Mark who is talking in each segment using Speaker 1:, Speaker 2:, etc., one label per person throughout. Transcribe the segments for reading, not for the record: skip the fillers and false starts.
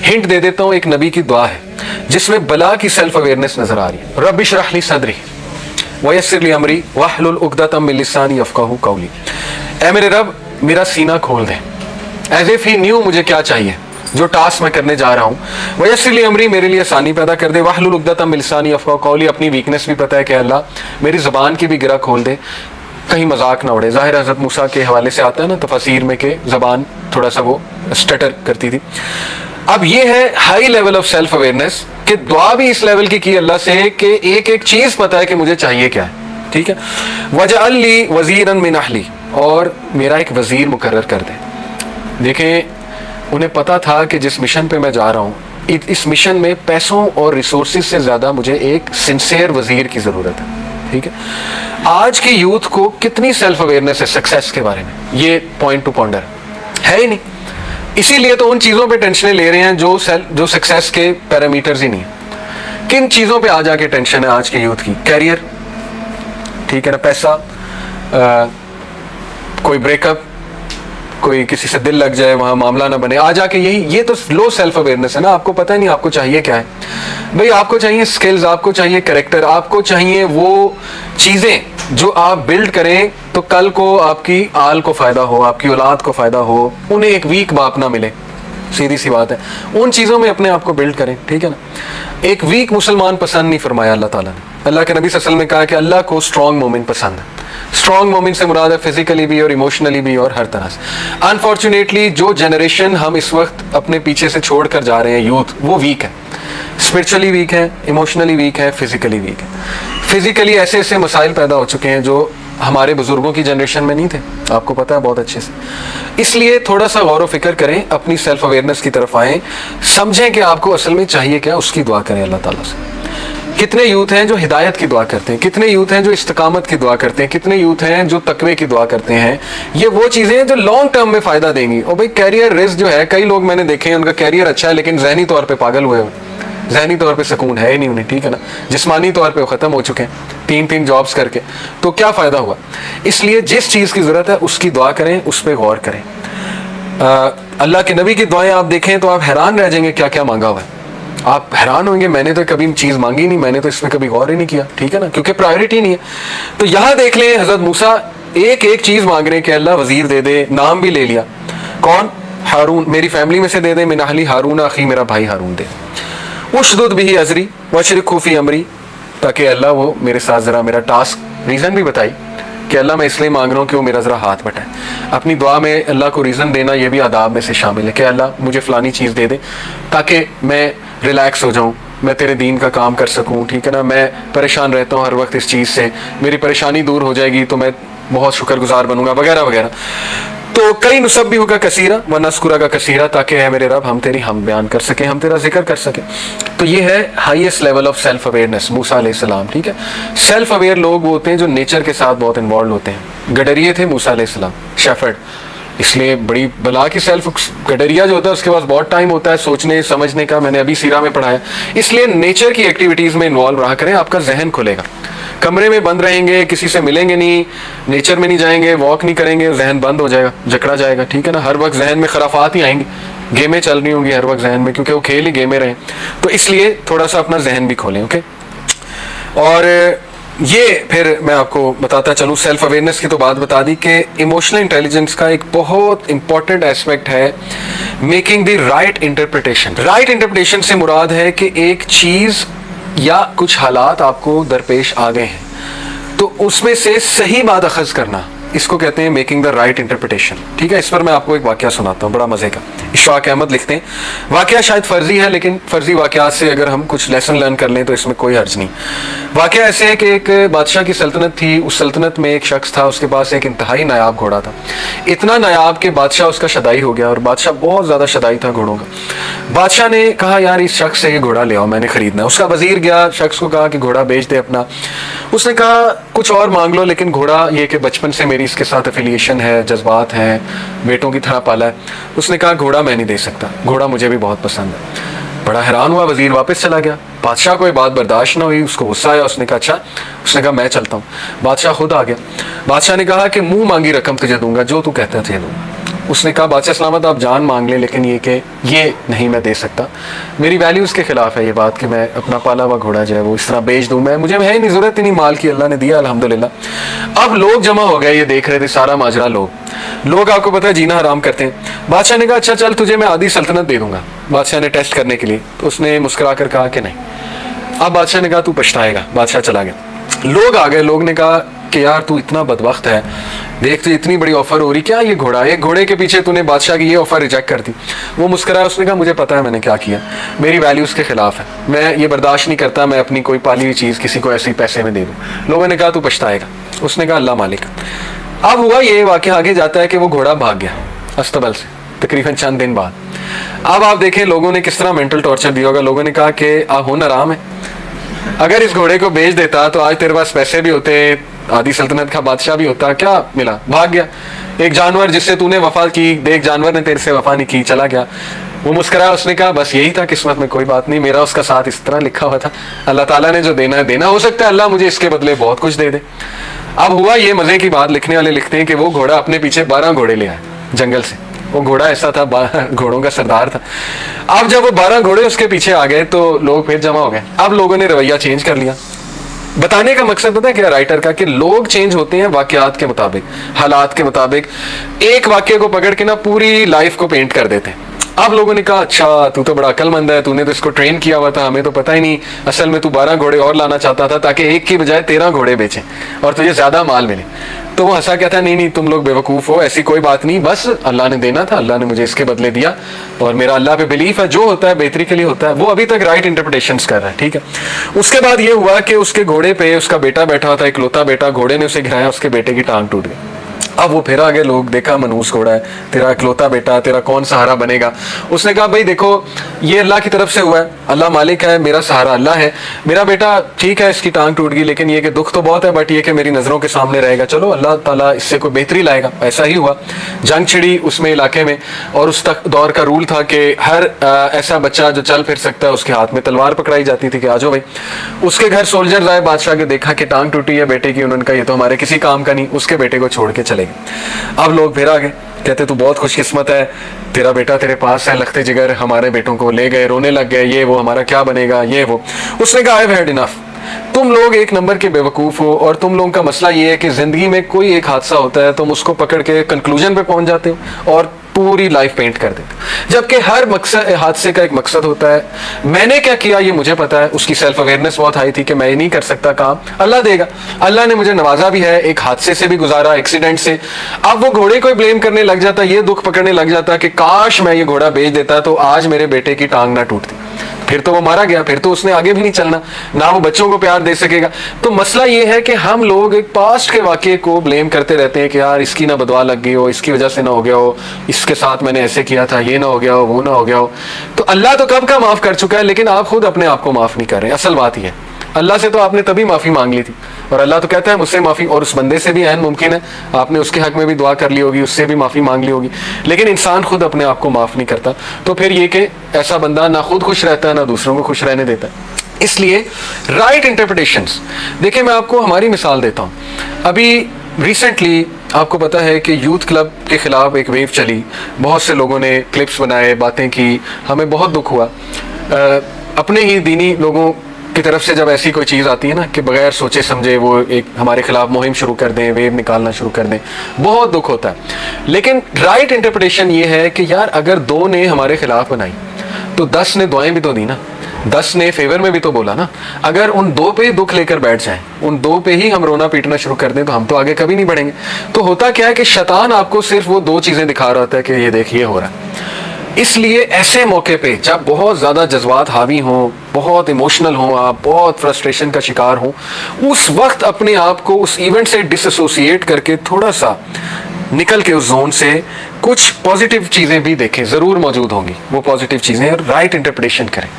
Speaker 1: Hint دے دیتا ہوں, ایک نبی کی دعا ہے جس میں بلا کی سیلف اویئرنیس نظر آ رہی ہے. رب اشرح لی صدری ویسر لی امری واحلل عقدۃ من لسانی یفقہوا قولی. اے میرے رب میرا سینہ کھول دے, ایز اف ہی نیو مجھے کیا چاہیے, جو ٹاسک میں کرنے جا رہا ہوں. ویسر لی امری, میرے لیے آسانی پیدا کر دے. واحلل عقدۃ من لسانی یفقہوا قولی, اپنی ویکنیس بھی پتہ ہے کہ اللہ میری زبان کی بھی گرہ کھول دے, کہیں مذاق نہ اڑے. ظاہر حضرت موسیٰ کے حوالے سے آتا ہے نا تفاسیر میں کہ زبان تھوڑا سا وہ اسٹٹر کرتی تھی. اب یہ ہے high level of self awareness کہ دعا بھی اس لیول کی اللہ سے کہ ایک ایک چیز پتہ ہے کہ مجھے چاہیے کیا ہے. ٹھیک ہے, وجعل لی وزیرا من اہلی, اور میرا ایک وزیر مقرر کر دے. دیکھیں انہیں پتا تھا کہ جس مشن پہ میں جا رہا ہوں اس مشن میں پیسوں اور ریسورسز سے زیادہ مجھے ایک سنسیئر وزیر کی ضرورت ہے. ٹھیک ہے, آج کی یوتھ کو کتنی سیلف اویئرنیس ہے سکسیس کے بارے میں, یہ پوائنٹ ٹو پونڈر ہے ہی نہیں. اسی لیے تو ان چیزوں پہ ٹینشنیں لے رہے ہیں جو سکسیس کے پیرامیٹرز ہی نہیں ہیں. کن چیزوں پہ آ جا کے ٹینشن ہے آج کے یوتھ کی؟ کیریئر, ٹھیک ہے نا, پیسہ, کوئی بریک اپ, کوئی کسی سے دل لگ جائے وہاں معاملہ نہ بنے, آ جا کے یہی. یہ تو لو سیلف اویئرنیس ہے نا. آپ کو پتہ نہیں آپ کو چاہیے کیا ہے. بھئی آپ کو چاہیے سکلز, آپ کو چاہیے کریکٹر, آپ کو چاہیے وہ چیزیں جو آپ بلڈ کریں تو کل کو آپ کی آل کو فائدہ ہو, آپ کی اولاد کو فائدہ ہو, انہیں ایک ویک باپ نہ ملے. سیدھی سی بات ہے, ان چیزوں میں اپنے آپ کو بلڈ کریں. ٹھیک ہے نا, ایک ویک مسلمان پسند نہیں فرمایا اللہ تعالیٰ نے. اللہ کے نبی صلی اللہ علیہ وسلم نے کہا کہ اللہ کو اسٹرانگ مومن پسند ہے. اسٹرانگ مومن سے مراد ہے فزیکلی بھی اور ایموشنلی بھی اور ہر طرح سے. انفارچونیٹلی جو جنریشن ہم اس وقت اپنے پیچھے سے چھوڑ کر جا رہے ہیں یوتھ, وہ ویک ہے, اسپرچولی ویک ہے, ایموشنلی ویک ہے, فزیکلی ویک ہے. فزیکلی ایسے ایسے مسائل پیدا ہو چکے ہیں جو ہمارے بزرگوں کی جنریشن میں نہیں تھے, آپ کو پتہ ہے بہت اچھے سے. اس لیے تھوڑا سا غور و فکر کریں, اپنی سیلف اویئرنیس کی طرف آئیں, سمجھیں کہ آپ کو اصل میں چاہیے کیا, اس کی دعا کریں اللہ تعالیٰ سے. کتنے یوتھ ہیں جو ہدایت کی دعا کرتے ہیں, کتنے یوتھ ہیں جو استقامت کی دعا کرتے ہیں, کتنے یوتھ ہیں جو تقوی کی دعا کرتے ہیں. یہ وہ چیزیں ہیں جو لانگ ٹرم میں فائدہ دیں گی. اور بھائی کیریئر رسک جو ہے, کئی لوگ میں نے دیکھے ہیں ان کا کیریئر اچھا ہے لیکن ذہنی طور پہ پاگل ہوئے ہوئے, ذہنی طور پہ سکون ہے ہی نہیں انہیں. ٹھیک ہے نا, جسمانی طور پہ وہ ختم ہو چکے ہیں 3 جابس کر کے, تو کیا فائدہ ہوا. اس لیے جس چیز کی ضرورت ہے اس کی دعا کریں, اس پہ غور کریں. اللہ کے نبی کی دعائیں آپ دیکھیں تو آپ حیران رہ جائیں گے کیا کیا مانگا ہوا ہے. آپ حیران ہوئیں گے, میں نے تو کبھی چیز مانگی نہیں, میں نے تو اس میں کبھی غور ہی نہیں کیا. ٹھیک ہے نا, کیونکہ پرائیورٹی نہیں ہے. تو یہاں دیکھ لیں حضرت موسیٰ ایک ایک چیز مانگ رہے ہیں کہ اللہ وزیر دے دے, نام بھی لے لیا. کون؟ ہارون, میری فیملی میں سے دے دے, من اہلی ہارون اخی, میرا بھائی ہارون دے. اشدد بہ ازری واشرکہ فی امری, تاکہ اللہ وہ میرے ساتھ ذرا میرا ٹاسک, ریزن بھی بتائی کہ اللہ میں اس لیے مانگ رہا ہوں کہ وہ میرا ذرا ہاتھ بٹائے. اپنی دعا میں اللہ کو ریزن دینا یہ بھی آداب میں سے شامل ہے کہ اللہ مجھے فلانی چیز دے دے تاکہ میں ریلیکس ہو جاؤں, میں تیرے دین کا کام کر سکوں. ٹھیک ہے نا, میں پریشان رہتا ہوں ہر وقت اس چیز سے, میری پریشانی دور ہو جائے گی تو میں بہت شکر گزار بنوں گا, وغیرہ وغیرہ. تو کئی نسبحہ کا کثیرا و نذکرہ کا کثیرا, تاکہ اے میرے رب ہم تیری ہم بیان کر سکیں, ہم تیرا ذکر کر سکیں. تو یہ ہے highest level of self awareness Musa علیہ السلام. ٹھیک ہے, سیلف اویئر لوگ وہ ہوتے ہیں جو نیچر کے ساتھ بہت انوالو ہوتے ہیں. گڈریے تھے موسیٰ علیہ السلام, شیفرڈ, اس لیے بڑی بلا کی سیلف. گڈریا جو ہوتا ہے اس کے پاس بہت ٹائم ہوتا ہے سوچنے سمجھنے کا, میں نے ابھی سیرہ میں پڑھایا. اس لیے نیچر کی ایکٹیویٹیز میں انوالو رہا کریں, آپ کا ذہن کھلے گا. کمرے میں بند رہیں گے, کسی سے ملیں گے نہیں, نیچر میں نہیں جائیں گے, واک نہیں کریں گے, ذہن بند ہو جائے گا, جکڑا جائے گا. ٹھیک ہے نا, ہر وقت ذہن میں خرافات ہی آئیں گی, گیمیں چل رہی ہوں گی ہر وقت ذہن میں, کیونکہ وہ کھیل ہی گیمیں رہیں. تو اس لیے تھوڑا سا اپنا ذہن بھی کھولیں. اوکے, اور یہ پھر میں آپ کو بتاتا چلوں, سیلف اویئرنیس کی تو بات بتا دی کہ ایموشنل انٹیلیجنس کا ایک بہت امپورٹنٹ ایسپیکٹ ہے making the right interpretation. Right interpretation سے مراد ہے کہ ایک چیز یا کچھ حالات آپ کو درپیش آ گئے ہیں تو اس میں سے صحیح بات اخذ کرنا, اس کو کہتے ہیں میکنگ دا رائٹ انٹرپریٹیشن. ٹھیک ہے, اس پر میں آپ کو ایک واقعہ سناتا ہوں بڑا مزے کا. اشفاق احمد لکھتے ہیں, واقعہ شاید فرضی ہے لیکن فرضی واقعات سے اگر ہم کچھ لیسن لرن کر لیں تو اس میں کوئی حرج نہیں. واقعہ ایسے ہے کہ ایک بادشاہ کی سلطنت تھی, اس سلطنت میں ایک شخص تھا, اس کے پاس ایک انتہائی نایاب گھوڑا تھا. اتنا نایاب کہ بادشاہ اس کا شدائی ہو گیا, اور بادشاہ بہت زیادہ شدائی تھا گھوڑوں کا. بادشاہ نے کہا یار اس شخص سے یہ گھوڑا لے آؤ, میں نے خریدنا ہے. اس کا وزیر گیا, شخص کو کہا کہ گھوڑا بیچ دے اپنا. اس نے کہا کچھ اور مانگ لو, لیکن گھوڑا یہ کہ بچپن سے میری اس کے ساتھ افیلیشن ہے, جذبات ہیں, بیٹوں کی طرح پالا ہے. اس نے کہا گھوڑا میں نہیں دے سکتا, گھوڑا مجھے بھی بہت پسند ہے. بڑا حیران ہوا, وزیر واپس چلا گیا. بادشاہ کو یہ بات برداشت نہ ہوئی, اس کو غصہ آیا. اس نے کہا اچھا, اس نے کہا میں چلتا ہوں. بادشاہ خود آ گیا. بادشاہ نے کہا کہ منہ مانگی رقم تجھے دوں گا, جو تو کہتا ہے تجھے دوں گا. اس نے کہا بادشاہ سلامت آپ جان مانگ لیں لیکن یہ کہ یہ نہیں میں دے سکتا، میری ویلیوز کے خلاف ہے یہ بات کہ میں اپنا پالا ہوا گھوڑا جو ہے وہ اس طرح بیچ دوں، مجھے ہے نہیں ضرورت ہی نہیں مال کی، اللہ نے دیا الحمدللہ۔ اب لوگ جمع ہو گئے، یہ دیکھ رہے تھے سارا ماجرا، لوگ آپ کو پتا ہے جینا حرام کرتے ہیں۔ بادشاہ نے کہا اچھا چل تجھے میں آدھی سلطنت دے دوں گا، بادشاہ نے ٹیسٹ کرنے کے لیے، تو اس نے مسکرا کر کہا کہ نہیں۔ اب بادشاہ نے کہا تو پچھتائے گا، بادشاہ چلا گیا۔ لوگ آ گئے، لوگ نے کہا کہ یار تو اتنا بدبخت ہے، دیکھ تو اتنی بڑی آفر ہو رہی، کیا یہ گھوڑا، ایک گھوڑے کے پیچھے تو نے بادشاہ کی یہ آفر ریجیکٹ کر دی۔ وہ مسکرایا، اس نے کہا مجھے پتا ہے میں نے کیا کیا، میری ویلیوز کے خلاف ہے، میں یہ برداشت نہیں کرتا میں اپنی کوئی پالی ہوئی چیز کسی کو ایسے پیسے میں دے دوں۔ لوگوں نے کہا تو پچھتائے گا، اس نے کہا اللہ مالک۔ اب ہوا یہ واقعہ آگے جاتا ہے کہ وہ گھوڑا بھاگ گیا استبل سے تقریباً چند دن بعد۔ اب آپ دیکھیں لوگوں نے کس طرح مینٹل ٹارچر دیا ہوگا، لوگوں نے کہا کہ ہن حرام ہے، اگر اس گھوڑے کو بیچ دیتا تو آج تیرے پاس پیسے بھی ہوتے، آدھی سلطنت کا بادشاہ بھی ہوتا، کیا ملا، بھاگ گیا۔ ایک جانور جس سے تو نے وفا کی، دیکھ جانور نے تیرے سے وفا نہیں کی، چلا گیا۔ وہ مسکرایا، اس نے کہا بس یہی تھا قسمت میں، کوئی بات نہیں، میرا اس کا ساتھ اس طرح لکھا ہوا تھا، اللہ تعالیٰ نے جو دینا ہے دینا، ہو سکتا ہے اللہ مجھے اس کے بدلے بہت کچھ دے دے۔ اب ہوا یہ مزے کی بات، لکھنے والے لکھتے ہیں کہ وہ گھوڑا اپنے پیچھے 12 گھوڑے لے آیا جنگل سے، وہ گھوڑا ایسا تھا گھوڑوں کا سردار تھا۔ اب جب وہ 12 گھوڑے اس کے پیچھے آ گئے تو لوگ پھر جمع ہو گئے، اب لوگوں نے رویہ چینج کر لیا۔ بتانے کا مقصد پتہ ہے کیا رائٹر کا، کہ لوگ چینج ہوتے ہیں واقعات کے مطابق، حالات کے مطابق، ایک واقعے کو پکڑ کے نا پوری لائف کو پینٹ کر دیتے ہیں۔ اب لوگوں نے کہا اچھا تو تو بڑا عقل مند ہے، تو نے تو اس کو ٹرین کیا ہوا تھا، ہمیں تو پتہ ہی نہیں، اصل میں تو 12 گھوڑے اور لانا چاہتا تھا تاکہ ایک کی بجائے 13 گھوڑے بیچیں اور تجھے زیادہ مال ملے۔ تو وہ ہنسا کہتا ہے نہیں تم لوگ بیوقوف ہو، ایسی کوئی بات نہیں، بس اللہ نے دینا تھا، اللہ نے مجھے اس کے بدلے دیا اور میرا اللہ پہ بلیف ہے، جو ہوتا ہے بہتری کے لیے ہوتا ہے۔ وہ ابھی تک رائٹ انٹرپریٹیشنز کر رہا ہے، ٹھیک ہے۔ اس کے بعد یہ ہوا کہ اس کے گھوڑے پہ اس کا بیٹا بیٹھا ہوا تھا، اکلوتا بیٹا، گھوڑے نے اسے گرایا، اس کے بیٹے کی ٹانگ ٹوٹ گئی۔ اب وہ پھر آگے لوگ، دیکھا منحوس گھوڑا ہے، تیرا اکلوتا بیٹا، تیرا کون سہارا بنے گا؟ اس نے کہا بھائی دیکھو یہ اللہ کی طرف سے ہوا ہے، اللہ مالک ہے، میرا سہارا اللہ ہے، میرا بیٹا ٹھیک ہے اس کی ٹانگ ٹوٹ گئی لیکن یہ کہ دکھ تو بہت ہے، بٹ یہ کہ میری نظروں کے سامنے رہے گا، چلو اللہ تعالیٰ اس سے کوئی بہتری لائے گا۔ ایسا ہی ہوا، جنگ چھڑی اس میں علاقے میں، اور اس تک دور کا رول تھا کہ ہر ایسا بچہ جو چل پھر سکتا ہے اس کے ہاتھ میں تلوار پکڑائی جاتی تھی کہ آ جاؤ بھائی۔ اس کے گھر سولجرز آئے، بادشاہ کے، دیکھا کہ ٹانگ ٹوٹی ہے بیٹے کی، انہوں نے کہا یہ تو ہمارے کسی کام کا نہیں، اس کے بیٹے کو چھوڑ کے چلے گئے۔ اب لوگ پھر آ گئے، کہتے تو بہت خوش قسمت ہے، تیرا بیٹا تیرے پاس ہے، لختے جگر ہمارے بیٹوں کو لے گئے، رونے لگ گئے، یہ وہ ہمارا کیا بنے گا، یہ وہ۔ اس نے کہا I've had enough، تم لوگ ایک نمبر کے بیوقوف ہو، اور تم لوگوں کا مسئلہ یہ ہے کہ زندگی میں کوئی ایک حادثہ ہوتا ہے تم اس کو پکڑ کے کنکلوژن پہ پہنچ جاتے ہو اور پوری لائف پینٹ کر دیتے ہو، جبکہ ہر حادثے کا ایک مقصد ہوتا ہے۔ میں نے کیا کیا یہ مجھے پتا ہے، اس کی سیلف اویئرنس بہت ہائی تھی کہ میں یہ نہیں کر سکتا کام، اللہ دے گا، اللہ نے مجھے نوازا بھی ہے، ایک حادثے سے بھی گزارا، ایکسیڈنٹ سے۔ اب وہ گھوڑے کو بلیم کرنے لگ جاتا، یہ دکھ پکڑنے لگ جاتا کہ کاش میں یہ گھوڑا بیچ دیتا تو آج میرے بیٹے کی ٹانگ نہ ٹوٹتی، پھر تو وہ مارا گیا، پھر تو اس نے آگے بھی نہیں چلنا، نہ وہ بچوں کو پیار دے سکے گا۔ تو مسئلہ یہ ہے کہ ہم لوگ ایک پاسٹ کے واقعے کو بلیم کرتے رہتے ہیں کہ یار اس کی نہ بدعا لگ گئی ہو، اس کی وجہ سے نہ ہو گیا ہو، اس کے ساتھ میں نے ایسے کیا تھا، یہ نہ ہو گیا ہو، وہ نہ ہو گیا ہو۔ تو اللہ تو کب کا معاف کر چکا ہے، لیکن آپ خود اپنے آپ کو معاف نہیں کر رہے۔ اصل بات یہ ہے اللہ سے تو آپ نے تبھی معافی مانگ لی تھی، اور اللہ تو کہتا ہے مجھ سے معافی، اور اس بندے سے بھی عین ممکن ہے آپ نے اس کے حق میں بھی دعا کر لی ہوگی، اس سے بھی معافی مانگ لی ہوگی، لیکن انسان خود اپنے آپ کو معاف نہیں کرتا۔ تو پھر یہ کہ ایسا بندہ نہ خود خوش رہتا ہے نہ دوسروں کو خوش رہنے دیتا ہے۔ اس لیے رائٹ انٹرپریٹیشنز، دیکھیں میں آپ کو ہماری مثال دیتا ہوں۔ ابھی ریسنٹلی آپ کو پتا ہے کہ یوتھ کلب کے خلاف ایک ویو چلی، بہت سے لوگوں نے کلپس بنائے، باتیں کی، ہمیں بہت دکھ ہوا۔ اپنے ہی دینی لوگوں کی طرف سے جب ایسی کوئی چیز آتی ہے نا کہ بغیر سوچے سمجھے وہ ایک ہمارے خلاف مہم شروع کر دیں، ویو نکالنا شروع کر دیں، بہت دکھ ہوتا ہے۔ لیکن رائٹ انٹرپریٹیشن یہ ہے کہ یار اگر 2 نے ہمارے خلاف بنائی تو 10 نے دعائیں بھی تو دی نا، 10 نے فیور میں بھی تو بولا نا۔ اگر ان 2 پہ ہی دکھ لے کر بیٹھ جائیں، ان 2 پہ ہی ہم رونا پیٹنا شروع کر دیں تو ہم تو آگے کبھی نہیں بڑھیں گے۔ تو ہوتا کیا ہے کہ شیطان آپ کو صرف وہ 2 چیزیں دکھا رہا ہوتا ہے کہ یہ دیکھ یہ ہو رہا ہے۔ اس لیے ایسے موقع پہ جب بہت زیادہ جذبات حاوی ہوں، بہت ایموشنل ہوں، آپ بہت فرسٹریشن کا شکار ہوں، اس وقت اپنے آپ کو اس ایونٹ سے ڈس ایسوسیٹ کر کے تھوڑا سا نکل کے اس زون سے کچھ پازیٹیو چیزیں بھی دیکھیں، ضرور موجود ہوں گی وہ پازیٹیو چیزیں، اور رائٹ انٹرپریٹیشن کریں۔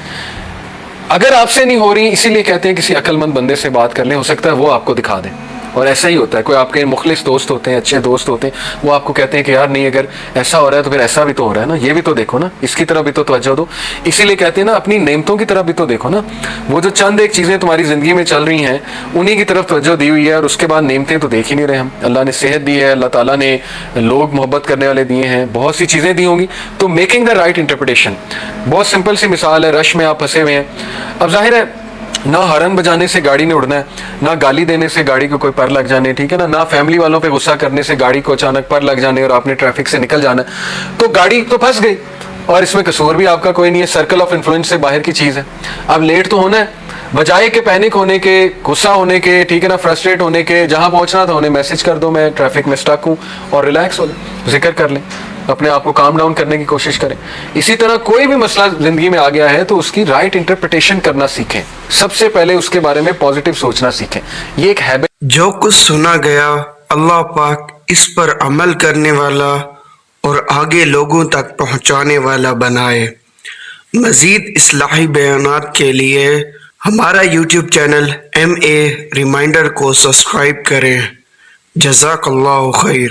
Speaker 1: اگر آپ سے نہیں ہو رہی، اسی لیے کہتے ہیں کسی عقل مند بندے سے بات کر لیں، ہو سکتا ہے وہ آپ کو دکھا دیں۔ اور ایسا ہی ہوتا ہے. کوئی آپ کے مخلص دوست ہوتے ہیں, اچھے دوست ہوتے ہیں, وہ آپ کو کہتے ہیں کہ یار نہیں, اگر ایسا ہو رہا ہے تو پھر ایسا بھی تو ہو رہا ہے نا, یہ بھی تو دیکھو نا, اس کی طرف بھی تو توجہ دو. اسی لیے کہتے ہیں نا اپنی نعمتوں کی طرف بھی تو دیکھو نا. وہ جو چند ایک چیزیں تمہاری زندگی میں چل رہی ہیں انہی کی طرف توجہ دی ہوئی ہے, اور اس کے بعد نعمتیں تو دیکھ ہی نہیں رہے ہم. اللہ نے صحت دی ہے, اللہ تعالیٰ نے لوگ محبت کرنے والے دیے ہیں, بہت سی چیزیں دی ہوں گی. تو میکنگ دا رائٹ انٹرپریٹیشن, بہت سمپل سی مثال ہے. رش میں آپ پھنسے ہوئے ہیں, اب ظاہر ہے نہ ہارن بجانے سے گاڑی نے اڑنا ہے, نہ گالی دینے سے گاڑی کو کوئی پر لگ جانے, ٹھیک ہے نا, نہ فیملی والوں پہ غصہ کرنے سے گاڑی کو اچانک پر لگ جانے اور آپ نے ٹریفک سے نکل جانا ہے. تو گاڑی تو پھنس گئی, اور اس میں قصور بھی آپ کا کوئی نہیں ہے, سرکل آف انفلوئنس سے باہر کی چیز ہے. اب لیٹ تو ہونا ہے, بجائے کہ پینک ہونے کے, غصہ ہونے کے, ٹھیک ہے نا, فرسٹریٹ ہونے کے, جہاں پہنچنا تھا انہیں میسج کر دو میں ٹریفک میں اسٹک ہوں, اور ریلیکس ہو لیں, ذکر کر لیں, اپنے آپ کو کام ڈاؤن کرنے کی کوشش کریں. اسی طرح کوئی بھی مسئلہ زندگی میں آ گیا ہے تو اس کی رائٹ انٹرپریٹیشن کرنا سیکھیں. سب سے پہلے اس کے بارے میں پازیٹیو سوچنا سیکھیں. یہ ایک ہیبٹ.
Speaker 2: جو کچھ سنا گیا اللہ پاک اس پر عمل کرنے والا اور آگے لوگوں تک پہنچانے والا بنائے. مزید اصلاحی بیانات کے لیے ہمارا یوٹیوب چینل MA ریمائنڈر کو سبسکرائب کریں. جزاک اللہ خیر.